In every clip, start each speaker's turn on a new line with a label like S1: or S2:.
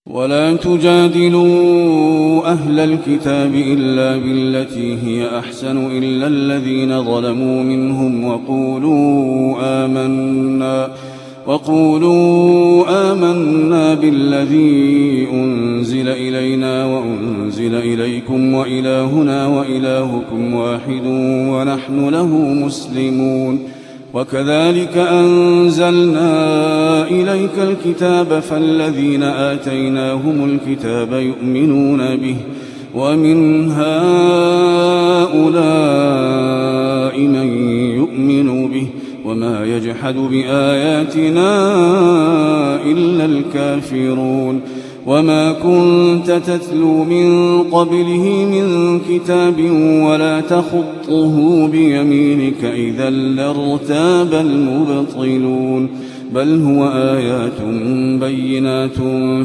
S1: ولا تجادلوا أهل الكتاب إلا بالتي هي أحسن إلا الذين ظلموا منهم وقولوا آمنا بالذي أنزل إلينا وأنزل إليكم وإلهنا وإلهكم واحد ونحن له مسلمون. وكذلك أنزلنا إليك الكتاب فالذين آتيناهم الكتاب يؤمنون به ومن هؤلاء من يؤمن به وما يجحد بآياتنا إلا الكافرون. وما كنت تتلو من قبله من كتاب ولا تخطه بيمينك إذا لارتاب المبطلون. بل هو آيات بينات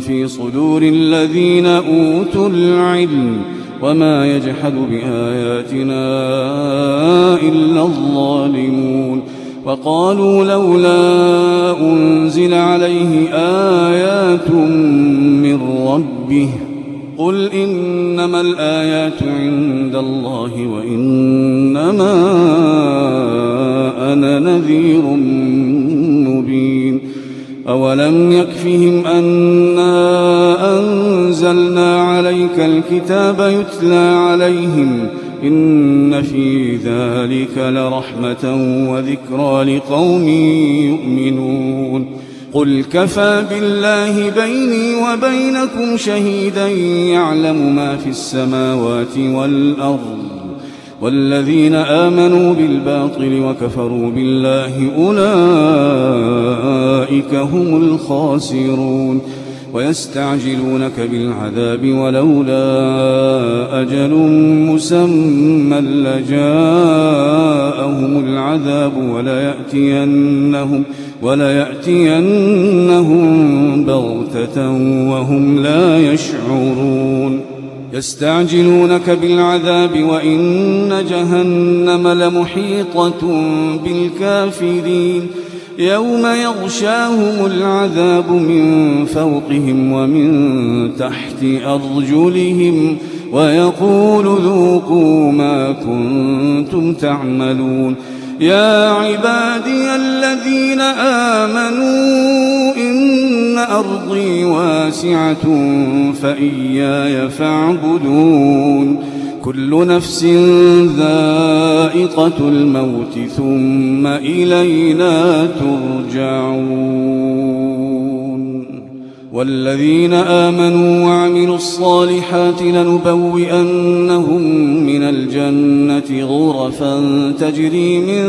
S1: في صدور الذين أوتوا العلم وما يجحد بآياتنا إلا الظالمون. وقالوا لولا أنزل عليه آيات من ربه قل إنما الآيات عند الله وإنما أنا نذير مبين. أولم يكفهم أنا أنزلنا عليك الكتاب يتلى عليهم إن في ذلك لرحمة وذكرى لقوم يؤمنون. قل كفى بالله بيني وبينكم شهيدا يعلم ما في السماوات والأرض والذين آمنوا بالباطل وكفروا بالله أولئك هم الخاسرون. ويستعجلونك بالعذاب ولولا أجل مسمى لجاءهم العذاب وليأتينهم بغتة وهم لا يشعرون. يستعجلونك بالعذاب وإن جهنم لمحيطة بالكافرين يوم يغشاهم العذاب من فوقهم ومن تحت أرجلهم ويقول ذوقوا ما كنتم تعملون. يا عبادي الذين آمنوا إن أرضي واسعة فإياي فاعبدون. كل نفس ذائقة الموت ثم إلينا ترجعون. والذين آمنوا وعملوا الصالحات لنبوئنهم من الجنة غرفا تجري من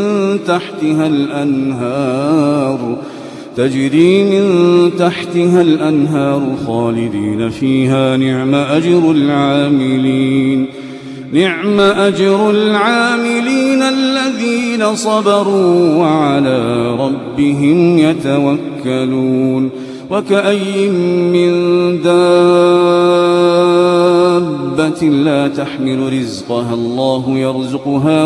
S1: تحتها الأنهار خالدين فيها نعم أجر العاملين الذين صبروا وعلى ربهم يتوكلون. وكأي من دابة لا تحمل رزقها الله يرزقها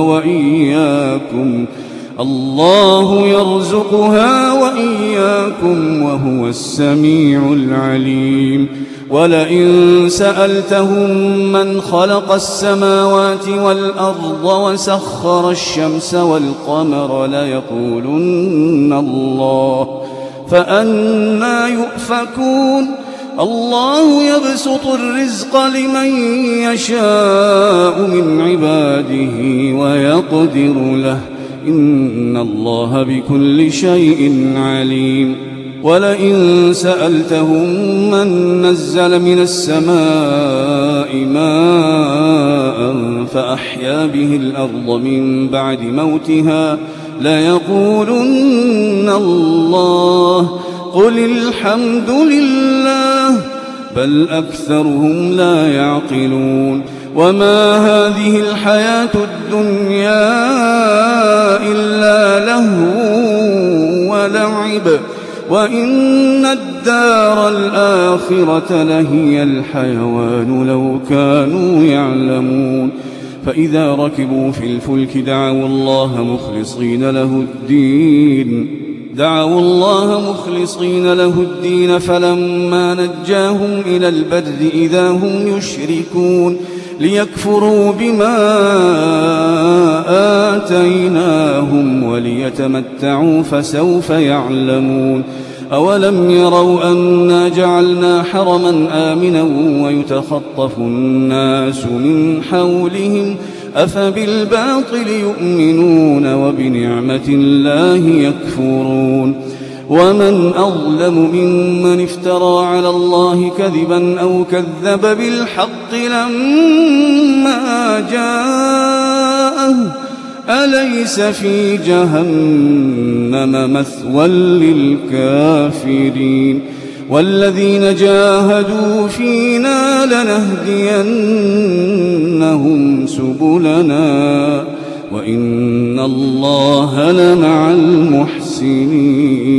S1: وإياكم وهو السميع العليم. ولئن سألتهم من خلق السماوات والأرض وسخر الشمس والقمر ليقولن الله فأنى يؤفكون. الله يبسط الرزق لمن يشاء من عباده ويقدر له إن الله بكل شيء عليم. ولئن سألتهم من نزل من السماء ماء فأحيا به الأرض من بعد موتها ليقولن الله قل الحمد لله بل أكثرهم لا يعقلون. وما هذه الحياة الدنيا إلا لهو ولعب وإن الدار الآخرة لهي الحيوان لو كانوا يعلمون. فإذا ركبوا في الفلك دعوا الله مخلصين له الدين دعوا الله مخلصين له الدين فلما نجاهم إلى البر إذا هم يشركون ليكفروا بما آتيناهم وليتمتعوا فسوف يعلمون أولم يروا أنا جعلنا حرما آمنا ويتخطف الناس من حولهم أفبالباطل يؤمنون وبنعمة الله يكفرون ومن أظلم ممن افترى على الله كذبا أو كذب بالحق لما جاءه أليس في جهنم مثوى للكافرين والذين جاهدوا فينا لنهدينهم سبلنا وإن الله لمع المحسنين